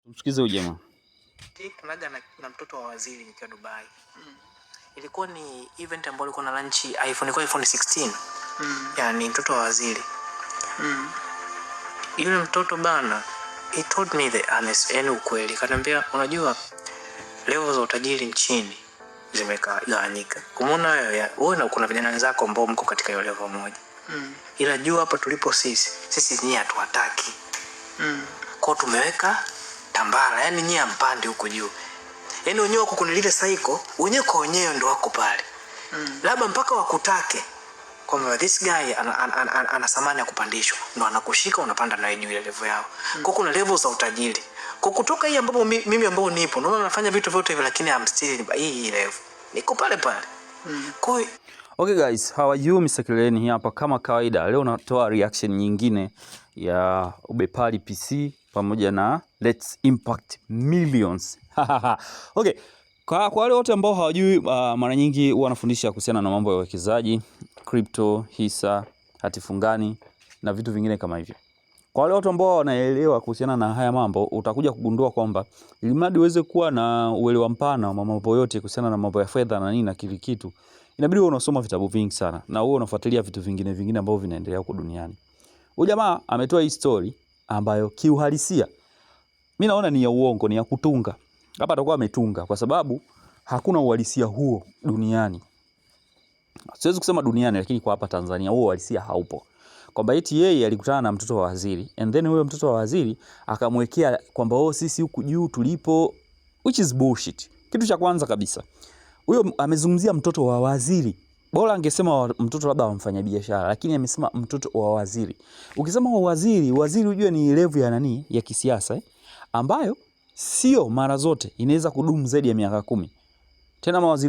Tumsikize huyu jamaa. Tunaga na mtoto wa waziri nikiwa Dubai. Ilikuwa ni event ambayo ilikuwa na launch iPhone 16. Yani mtoto wa waziri. Yule mtoto bana, he told me the honest, yani ukweli. Kaniambia unajua leo za utajiri nchini zimegawanyika. Kumuona wewe na kuna vijana wenzako ambao mko katika hiyo level moja. Ila jua hapa tulipo sisi nyie hatuwataki. Kwa tumeweka tambara, yani nyie ampande huko juu. Yani wenyewe wako kuna lile cycle, wenyewe kwa wenyewe ndo wako pale. Labda mpaka wakutake kwamba this guy ana thamani ya kupandishwa, ndo anakushika unapanda naye juu ile level yao. Kwa kuna levels za utajiri. Kwa kutoka hii ambapo mimi ambao nipo, naona nafanya vitu vyote hivi lakini I'm still hii level. Niko pale pale. Kwa Okay guys, how are you? Mr. Kileni hapa kama kawaida. Leo natoa reaction nyingine ya Ubepari PC pamoja na Let's Impact Millions. Okay, kwa wale wote ambao hawajui, mara nyingi wanafundisha kuhusiana na mambo ya uwekezaji, crypto, hisa, hati fungani na vitu vingine kama hivyo. Kwa wale watu ambao wanaelewa kuhusiana na haya mambo, utakuja kugundua kwamba ili mradi uweze kuwa na uelewa mpana wa mambo yote kuhusiana na mambo ya fedha na nini na kile kitu, inabidi uwe unasoma vitabu vingi sana na uwe unafuatilia vitu vingine ambavyo vinaendelea huko duniani. Huyu jamaa ametoa hii story ambayo kiuhalisia mimi naona ni ya uongo, ni ya kutunga. Hapa atakuwa ametunga kwa sababu hakuna uhalisia huo duniani. Siwezi kusema duniani, lakini kwa hapa Tanzania huo uhalisia haupo. Kwamba eti yeye alikutana na mtoto wa waziri and then huyo mtoto wa waziri akamwekea kwamba sisi huku juu tulipo, which is bullshit. Kitu cha kwanza kabisa, huyo amezungumzia mtoto wa waziri. Bora angesema mtoto labda wa mfanyabiashara, lakini amesema mtoto wa waziri. Ukisema wa waziri ujue ni level ya nani, ya kisiasa ambayo sio mara zote inaweza kudumu zaidi ya miaka 10. Tena mawaziri